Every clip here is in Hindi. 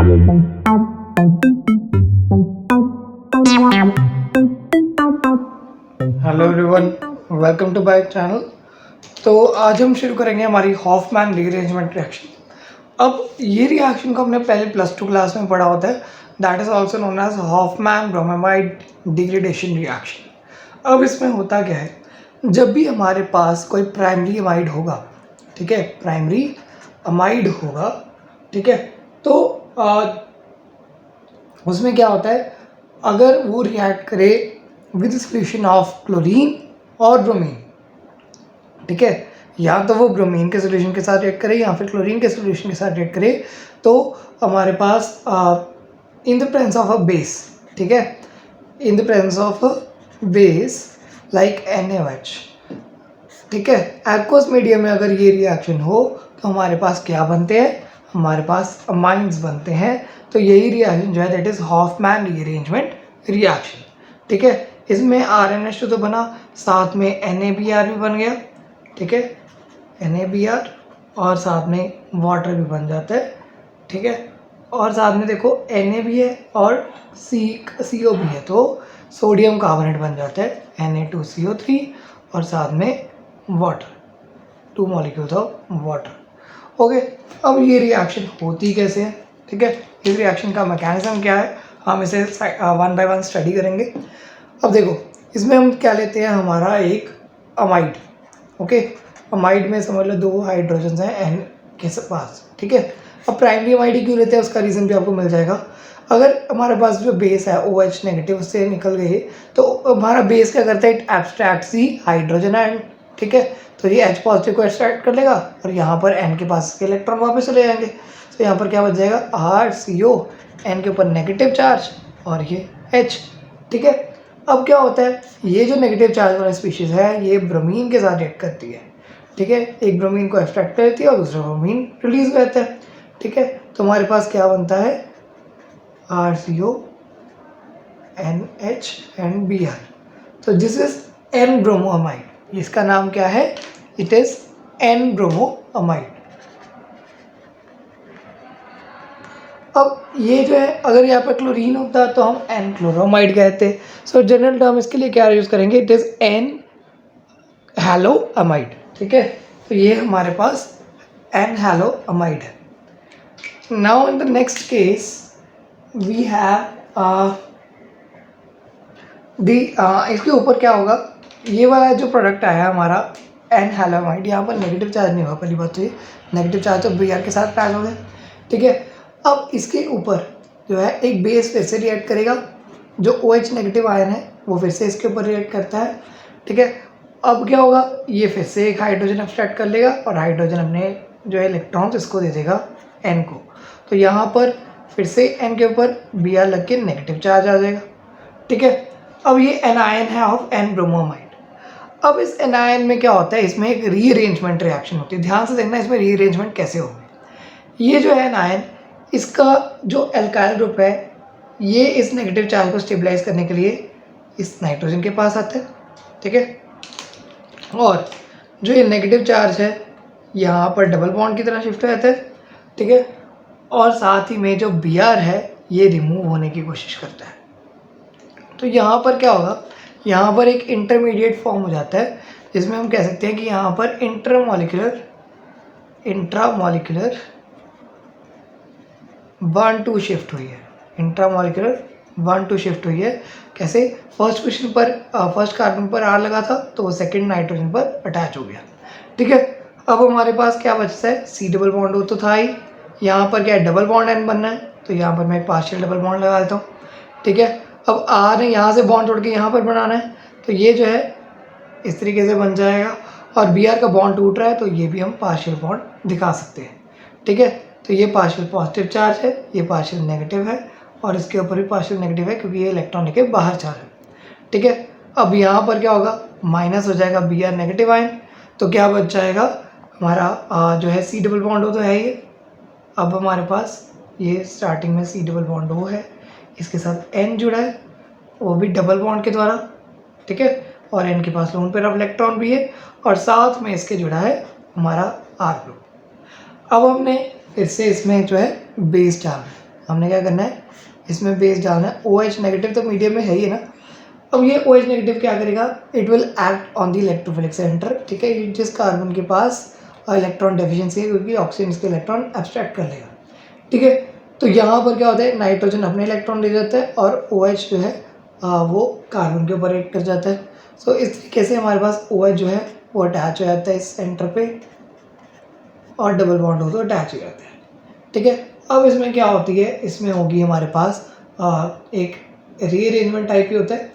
Hello everyone, welcome to my channel. तो आज हम शुरू करेंगे हमारी हॉफमैन रीअरेंजमेंट रिएक्शन। अब ये रिएक्शन को हमने पहले +2 क्लास में पढ़ा होता है, that is also known as Hofmann bromide degradation reaction. अब इसमें होता क्या है, जब भी हमारे पास कोई प्राइमरी अमाइड होगा, ठीक है, प्राइमरी अमाइड होगा, ठीक है, तो उसमें क्या होता है, अगर वो रिएक्ट करे विद सोल्यूशन ऑफ क्लोरीन और ब्रोमीन, ठीक है, या तो वो ब्रोमीन के सोल्यूशन के साथ रिएक्ट करे या फिर क्लोरीन के सोल्यूशन के साथ रिएक्ट करे, तो हमारे पास in the presence of a base, ठीक है, in the presence of a base like NaOH, ठीक है, एक्वस मीडियम में अगर ये रिएक्शन हो तो हमारे पास क्या बनते हैं, हमारे पास अमाइंस बनते हैं। तो यही रिएक्शन जो है that is Hofmann rearrangement reaction, ठीक है। इसमें RnH2 तो बना, साथ में NaBr भी बन गया, ठीक है, NaBr, और साथ में वाटर भी बन जाता है, ठीक है, और साथ में देखो Na भी है और CO भी है, तो सोडियम कार्बोनेट बन जाता है Na2CO3, और साथ में water, 2 molecules of water. Okay, अब ये रिएक्शन होती कैसे है, ठीक है, इस रिएक्शन का मैकेनिज्म क्या है, हम इसे 1 बाय 1 स्टडी करेंगे। अब देखो, इसमें हम क्या लेते हैं, हमारा एक अमाइड, ओके, अमाइड में समझ लो 2 हाइड्रोजन हैं N के पास, ठीक है। अब प्राइमरी अमाइड ही क्यों लेते हैं, उसका रीज़न भी आपको मिल जाएगा। अगर हमारे पास जो बेस है OH नेगेटिव उससे निकल गए, तो हमारा बेस क्या करता है, it abstracts the hydrogen ion, ठीक है, तो ये H पॉजिटिव को एक्सट्रैक्ट कर लेगा और यहाँ पर N के पास के इलेक्ट्रॉन वापस चले जाएंगे, तो यहाँ पर क्या बच जाएगा, RCO, N के ऊपर नेगेटिव चार्ज और ये H, ठीक है। अब क्या होता है, ये जो नेगेटिव चार्ज वाला स्पीशीज है ये ब्रोमीन के साथ रिएक्ट करती है, ठीक है, एक ब्रोमीन को एक्सट्रैक्ट कर लेती है और दूसरा ब्रोमीन रिलीज करता है, ठीक है, तो हमारे पास क्या बनता है, RCO, NH एंड Br, तो दिस इज N ब्रोमोअमाइड, इसका नाम क्या है, इट इज N ब्रोमोअमाइड। अब ये जो है, अगर यहाँ पर क्लोरीन होता तो हम N क्लोरोमाइड कहते। सो जनरल टर्म इसके लिए क्या यूज़ करेंगे, इट इज N हैलोअमाइड, ठीक है, तो ये हमारे पास N हैलोअमाइड है। Now in the next case we have इसके ऊपर क्या होगा, ये वाला जो प्रोडक्ट आया हमारा N हैलोअमाइड, यहाँ पर नेगेटिव चार्ज नहीं होगा, पहली बात तो ये नेगेटिव चार्ज तो Br के साथ अटैच हो गया, ठीक है। अब इसके ऊपर जो है एक बेस फिर से रिएक्ट करेगा, जो OH नेगेटिव आयन है वो फिर से इसके ऊपर रिएक्ट करता है, ठीक है। अब क्या होगा, ये फिर से एक हाइड्रोजन एक्सट्रैक्ट कर लेगा और हाइड्रोजन अपने जो है इलेक्ट्रॉन्स इसको दे देगा N को, तो यहाँ पर फिर से N के ऊपर Br लग के नेगेटिव चार्ज आ जाएगा, ठीक है। अब ये एनायन है ऑफ N ब्रोमोअमाइड। अब इस एनायन में क्या होता है, इसमें एक रीअरेंजमेंट रिएक्शन होती है, ध्यान से देखना इसमें रीअरेंजमेंट कैसे होगी। ये जो है एनायन, इसका जो एल्काइल ग्रुप है ये इस नेगेटिव चार्ज को स्टेबलाइज करने के लिए इस नाइट्रोजन के पास आता है, ठीक है, और जो ये नेगेटिव चार्ज है यहाँ पर डबल बॉन्ड की तरह शिफ्ट हो जाता है, ठीक है, और साथ ही में जो Br है ये रिमूव होने की कोशिश करता है। तो यहाँ पर क्या होगा, यहाँ पर एक इंटरमीडिएट फॉर्म हो जाता है, जिसमें हम कह सकते हैं कि यहाँ पर इंट्रामॉलिक्यूलर 1-2 शिफ्ट हुई है, इंट्रामॉलिक्यूलर 1-2 शिफ्ट हुई है। कैसे, फर्स्ट क्वेश्चन पर फर्स्ट कार्बन पर R लगा था तो वो सेकंड नाइट्रोजन पर अटैच हो गया, ठीक है। अब हमारे पास क्या बचता है, C डबल बॉन्ड हो तो था ही, यहाँ पर क्या है, डबल बॉन्ड N बनना है, तो यहाँ पर मैं एक पार्शियल डबल बॉन्ड लगा देता हूँ, ठीक है। अब R ने यहाँ से बॉन्ड तोड़ के यहाँ पर बनाना है, तो ये जो है इस तरीके से बन जाएगा, और Br का बॉन्ड टूट रहा है तो ये भी हम पार्शियल बॉन्ड दिखा सकते हैं, ठीक है। तो ये पार्शियल पॉजिटिव चार्ज है, ये पार्शियल नेगेटिव है, और इसके ऊपर भी पार्शियल नेगेटिव है क्योंकि ये इलेक्ट्रॉन लेके बाहर जा रहा है, ठीक है। अब यहाँ पर क्या होगा, माइनस हो जाएगा Br नेगेटिव आयन, तो क्या बच जाएगा हमारा जो है C डबल बॉन्ड हो तो है ये। अब हमारे पास ये स्टार्टिंग में C डबल बॉन्ड हो है, इसके साथ N जुड़ा है वो भी डबल बॉन्ड के द्वारा, ठीक है, और N के पास लोन पेयर ऑफ इलेक्ट्रॉन भी है, और साथ में इसके जुड़ा है हमारा R ग्रुप। अब हमने फिर से इसमें जो है बेस डाल हमने क्या करना है, इसमें बेस डालना है। OH नेगेटिव तो मीडियम में है ही ना। अब ये OH नेगेटिव क्या करेगा, it will act on the electrophilic centre, ठीक है, जिस कार्बन के पास इलेक्ट्रॉन डेफिशिएंसी है, क्योंकि ऑक्सीजन इसके इलेक्ट्रॉन एब्स्ट्रैक्ट कर लेगा, ठीक है। तो यहाँ पर क्या होता है, नाइट्रोजन अपने इलेक्ट्रॉन ले जाता है और OH जो है वो कार्बन के ऊपर एक्ट कर जाता है। सो इस तरीके से हमारे पास OH जो है वो अटैच हो जाता है इस सेंटर पे और डबल बॉन्ड हो तो अटैच हो जाता है, ठीक है। अब इसमें क्या होती है, इसमें होगी हमारे पास एक रीअरेंजमेंट टाइप ही होता है,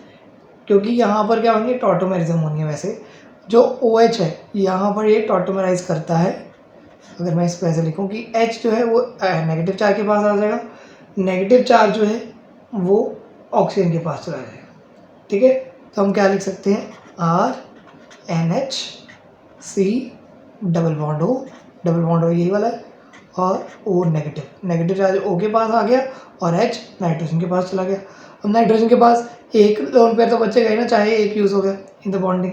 क्योंकि यहाँ पर क्या होंगे, टॉटोमेरिज्म होनी है। वैसे जो OH है यहाँ पर ये टॉटोमेराइज करता है। अगर मैं इसको ऐसे लिखूँ कि H जो है वो नेगेटिव चार्ज के पास आ जाएगा, नेगेटिव चार्ज जो है वो ऑक्सीजन के पास चला जाएगा, ठीक है। तो हम क्या लिख सकते हैं, RNH, C double bond O यही वाला है, और O नेगेटिव चार्ज O के पास आ गया और H नाइट्रोजन के पास चला गया। अब नाइट्रोजन के पास एक लोन पेयर तो बचेगा ही ना, चाहे एक यूज़ हो गया इन द बॉन्डिंग,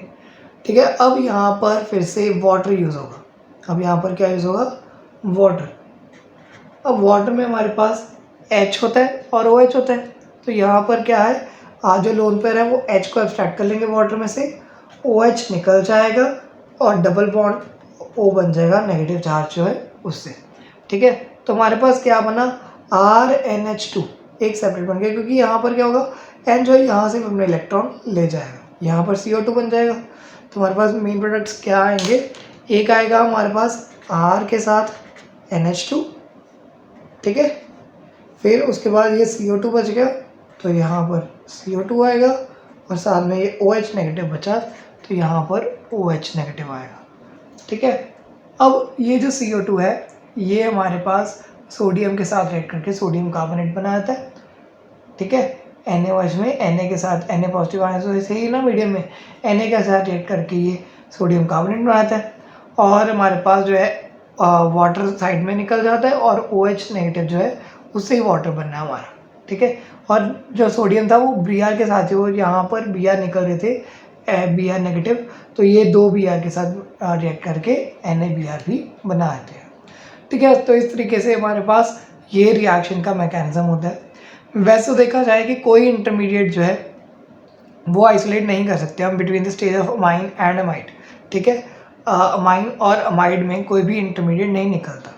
ठीक है। अब यहाँ पर फिर से वाटर यूज़ होगा। अब यहाँ पर क्या यूज़ होगा, वाटर। अब वाटर में हमारे पास H होता है और OH होता है। तो यहाँ पर क्या है, आज जो लोन पेयर है वो H को एब्स्ट्रैक्ट कर लेंगे वाटर में से, OH निकल जाएगा और डबल बॉन्ड O बन जाएगा नेगेटिव चार्ज जो है उससे, ठीक है। तो हमारे पास क्या बना, RNH2 एक सेपरेट बन गया, क्योंकि यहाँ पर क्या होगा, N जो है यहाँ से अपने इलेक्ट्रॉन ले जाएगा, यहाँ पर CO2 बन जाएगा। तो हमारे पास मेन प्रोडक्ट्स क्या आएंगे, एक आएगा हमारे पास R के साथ NH2, ठीक है। फिर उसके बाद ये CO2 बच गया, तो यहाँ पर CO2 आएगा और साथ में ये OH नेगेटिव बचा, तो यहाँ पर OH नेगेटिव आएगा, ठीक है। अब ये जो CO2 है ये हमारे पास सोडियम के साथ रिएक्ट करके सोडियम कार्बोनेट बनाता है, ठीक है। NaOH में Na के साथ, Na पॉजिटिव आने से ही ना मीडियम में Na के साथ रिएक्ट करके ये सोडियम कार्बोनेट बनाता है, और हमारे पास जो है वाटर साइड में निकल जाता है और OH नेगेटिव जो है उससे ही वाटर बनना है हमारा, ठीक है। और जो सोडियम था वो Br के साथ ही, वो यहाँ पर Br निकल रहे थे, Br नेगेटिव, तो ये दो Br के साथ रिएक्ट करके NaBr भी बनाते हैं, ठीक है। तो इस तरीके से हमारे पास ये रिएक्शन का मैकेनिज्म होता है। वैसे तो देखा जाए कि कोई इंटरमीडिएट जो है वो आइसोलेट नहीं कर सकते हम between the stage of amine and amide, ठीक है। अमाइन और अमाइड में कोई भी इंटरमीडिएट नहीं निकलता,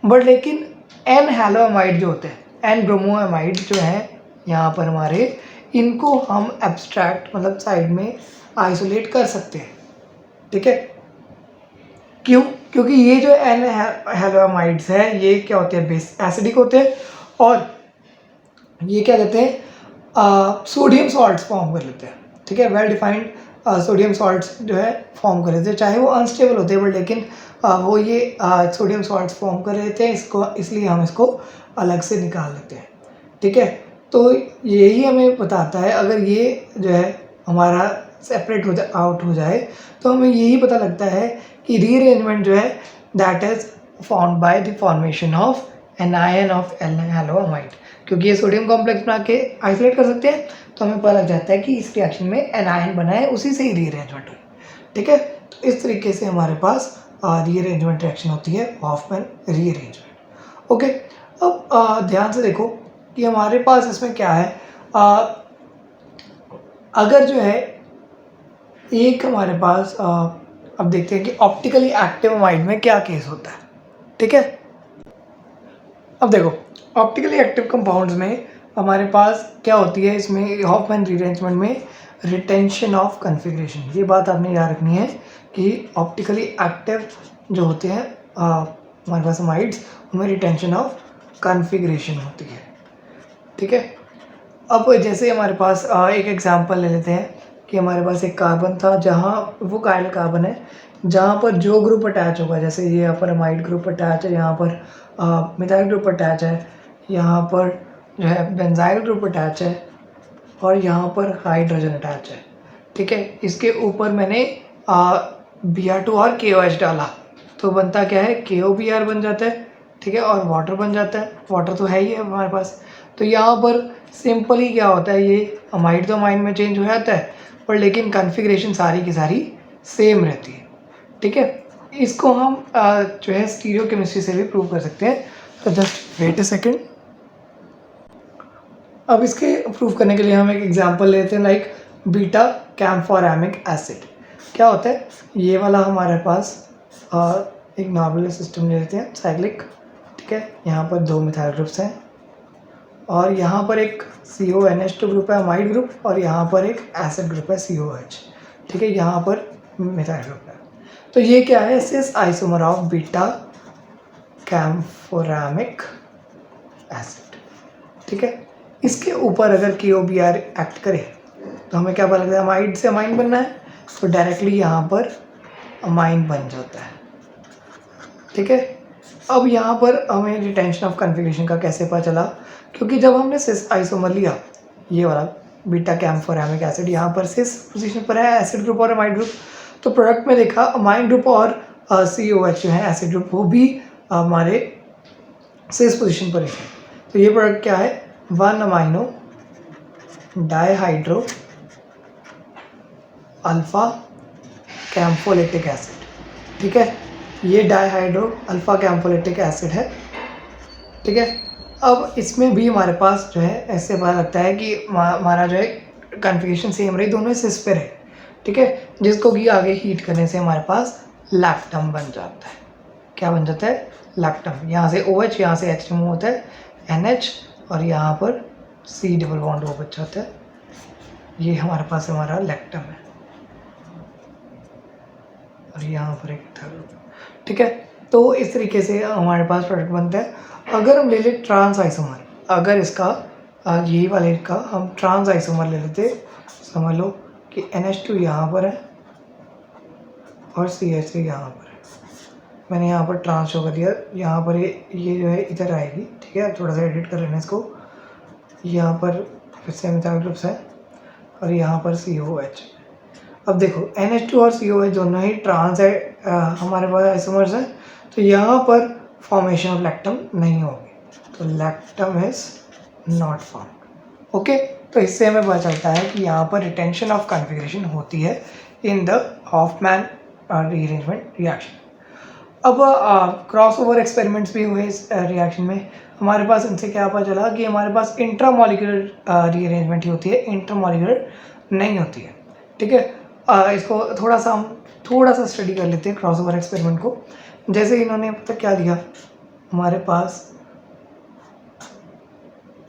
बट लेकिन एन हैलो अमाइड जो होते हैं, एन ब्रोमो अमाइड जो है यहाँ पर हमारे, इनको हम एब्स्ट्रैक्ट मतलब साइड में आइसोलेट कर सकते हैं, ठीक है। क्यों, क्योंकि ये जो एन हैलोअमाइड्स है ये क्या होते हैं, बेस एसिडिक होते हैं, और ये क्या कहते हैं, सोडियम सॉल्ट्स फॉर्म कर लेते हैं, ठीक है। वेल डिफाइंड सोडियम सॉल्ट्स जो है फॉर्म कर लेते हैं, चाहे वो अनस्टेबल होते हैं, बट लेकिन वो ये सोडियम सॉल्ट्स फॉर्म कर लेते हैं, इसको इसलिए हम इसको अलग से निकाल लेते हैं, ठीक है। तो यही हमें बताता है, अगर ये जो है हमारा सेपरेट हो जाए, आउट हो जाए, तो हमें यही पता लगता है कि रीअरेंजमेंट जो है that is found by the formation of anion of haloamide, क्योंकि ये सोडियम कॉम्प्लेक्स बना के आइसोलेट कर सकते हैं, तो हमें पता लग जाता है कि इस रिएक्शन में एनायन बना है, उसी से ही रीअरेंजमेंट हुई, ठीक है। तो इस तरीके से हमारे पास रीअरेंजमेंट रिएक्शन होती है, हॉफमैन रीअरेंजमेंट, ओके। अब ध्यान से देखो कि हमारे पास इसमें क्या है, अगर जो है एक हमारे पास अब देखते हैं कि ऑप्टिकली एक्टिव अमाइड में क्या केस होता है, ठीक है। अब देखो ऑप्टिकली एक्टिव कंपाउंड्स में हमारे पास क्या होती है, इसमें हॉफमैन रीअरेंजमेंट में रिटेंशन ऑफ कॉन्फ़िगरेशन, ये बात आपने याद रखनी है कि ऑप्टिकली एक्टिव जो होते हैं हमारे पास अमाइड्स, उनमें रिटेंशन ऑफ कॉन्फ़िगरेशन होती है, ठीक है। अब जैसे हमारे पास एक एग्जांपल ले लेते हैं कि हमारे पास एक कार्बन था, जहाँ वो काइल कार्बन है जहाँ पर जो ग्रुप अटैच होगा, जैसे ये यहाँ पर अमाइड ग्रुप अटैच है, यहाँ पर मिथाइल ग्रुप अटैच है, यहाँ पर जो है बेंजाइल ग्रुप अटैच है, और यहाँ पर हाइड्रोजन अटैच है, ठीक है। इसके ऊपर मैंने Br2 और KOH डाला, तो बनता क्या है, KOBr बन जाता है, ठीक है, और वाटर बन जाता है, वाटर तो है ही है हमारे पास। तो यहाँ पर सिंपली क्या होता है, ये अमाइड तो अमाइन में चेंज हो जाता है, पर लेकिन कॉन्फ़िगरेशन सारी की सारी सेम रहती है, ठीक है। इसको हम जो है स्टीरियो केमिस्ट्री से भी प्रूव कर सकते हैं। तो जस्ट वेट अ सेकेंड। अब इसके प्रूव करने के लिए हम एक एग्जांपल लेते हैं, लाइक बीटा कैम्फोरेमिक एसिड। क्या होता है, ये वाला हमारे पास एक नॉर्मल सिस्टम ले लेते हैं साइक्लिक, ठीक है। यहाँ पर 2 मिथाइल ग्रुप्स हैं और यहाँ पर एक CONH2 ग्रुप है अमाइड ग्रुप, और यहाँ पर एक एसिड ग्रुप है COH, ठीक है। यहाँ पर मिथाइल ग्रुप है। तो ये क्या है, cis isomer of beta camphoramic acid, ठीक है। इसके ऊपर अगर KOBr एक्ट करे तो हमें क्या पता लगता है, अमाइड से अमाइन बनना है, तो डायरेक्टली यहाँ पर अमाइन बन जाता है, ठीक है। अब यहाँ पर हमें रिटेंशन ऑफ कन्फिग्रेशन का कैसे पता चला, क्योंकि जब हमने सिस आइसोमर लिया, ये वाला बीटा कैम्फोरेमिक एसिड यहाँ पर सिस पोजीशन पर है, एसिड ग्रुप और अमाइड ग्रुप, तो प्रोडक्ट में देखा अमाइड ग्रुप और COH जो है एसिड ग्रुप, वो भी हमारे सिस पोजीशन पर है। तो ये प्रोडक्ट क्या है, 1 अमाइनो डाइहाइड्रो अल्फा कैम्फोलेटिक एसिड, ठीक है। ये डाइहाइड्रो अल्फा कैम्फोलेटिक एसिड है, ठीक है। अब इसमें भी हमारे पास जो है ऐसे पता लगता है कि हमारा जो है कन्फिग्रेशन सेम रही, दोनों सिस पे है, ठीक है। जिसको कि आगे हीट करने से हमारे पास लैक्टम बन जाता है। क्या बन जाता है, लैक्टम। यहाँ से OH, यहाँ से H रिमूव होता है, NH, और यहाँ पर C डबल बॉन्ड O बच जाता है। ये हमारे पास हमारा लैक्टम है, और यहाँ पर एक थर्ड, ठीक है। तो इस तरीके से हमारे पास प्रोडक्ट बनता है। अगर हम ले लें ट्रांस आइसोमर, अगर इसका यही वाले का हम ट्रांस आइसोमर ले लेते, समझ लो कि NH2 यहाँ पर है और CH3 यहाँ पर है। मैंने यहाँ पर ट्रांस शो कर दिया, यहाँ पर ये जो है इधर आएगी, ठीक है। थोड़ा सा एडिट कर लेना इसको। यहाँ पर फिर से मिथाइल ग्रुप्स है और यहाँ पर COH। अब देखो NH2 और COH दोनों ही ट्रांस है, हमारे पास आइसोमर्स हैं, तो यहाँ पर फॉर्मेशन ऑफ लैक्टम नहीं होगी, तो lactam is not form, okay. तो इससे हमें पता चलता है कि यहाँ पर रिटेंशन ऑफ कॉन्फ़िगरेशन होती है in the Hofmann rearrangement reaction. अब क्रॉस ओवर एक्सपेरिमेंट्स भी हुए इस रिएक्शन में। हमारे पास इनसे क्या पता चला कि हमारे पास इंट्रामॉलिक्यूलर रीअरेंजमेंट ही होती है, इंटरमॉलिक्यूलर नहीं होती है, ठीक है। इसको थोड़ा सा स्टडी कर लेते हैं क्रॉस ओवर एक्सपेरिमेंट को। जैसे इन्होंने पता क्या दिया, हमारे पास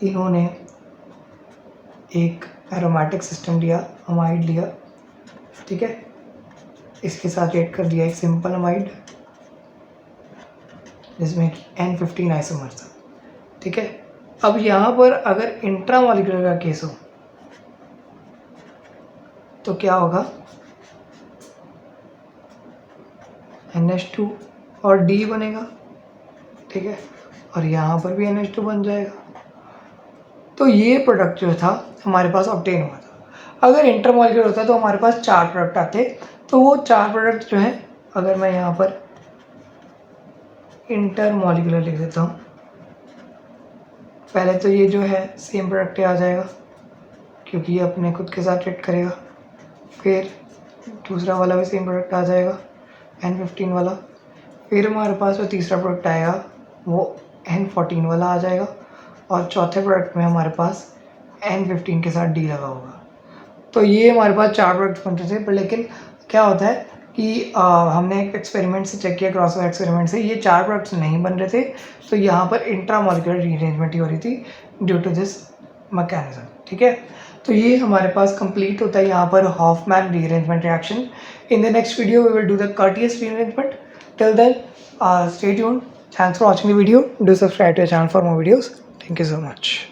इन्होंने एक एरोमेटिक सिस्टम लिया, अमाइड लिया, ठीक है। इसके साथ ऐड कर दिया एक सिंपल अमाइड जिसमें कि N15 आइसोमर था, ठीक है। अब यहाँ पर अगर इंट्रामॉलिक्यूलर का केस हो तो क्या होगा, NH2 और D बनेगा, ठीक है, और यहाँ पर भी NH2 बन जाएगा। तो ये प्रोडक्ट जो था हमारे पास ऑब्टेन हुआ था। अगर इंटरमॉलिक्यूलर होता तो हमारे पास 4 प्रोडक्ट आते, तो वो 4 प्रोडक्ट जो हैं, अगर मैं यहाँ पर इंटरमॉलिक्यूलर लिख देता हूँ, पहले तो ये जो है सेम प्रोडक्ट आ जाएगा क्योंकि ये अपने खुद के साथ रिएक्ट करेगा। फिर दूसरा वाला भी सेम प्रोडक्ट आ जाएगा, N15 वाला। फिर हमारे पास जो तीसरा प्रोडक्ट आएगा वो N14 वाला आ जाएगा, और चौथे प्रोडक्ट में हमारे पास N15 के साथ D लगा होगा। तो ये हमारे पास 4 प्रोडक्ट बनते थे, पर लेकिन क्या होता है कि हमने एक एक्सपेरिमेंट से चेक किया, क्रॉसओवर एक्सपेरिमेंट से, ये 4 प्रोडक्ट्स नहीं बन रहे थे, तो यहाँ पर इंट्रामॉलिक्यूलर रीअरेंजमेंट ही हो रही थी ड्यू टू दिस मैकेनिज्म, ठीक है। तो ये हमारे पास कंप्लीट होता है यहाँ पर Hofmann rearrangement reaction. In the next video we will do the Curtius rearrangement. Till then stay tuned. Thanks for watching the video. Do subscribe to the channel for more videos. Thank you so much.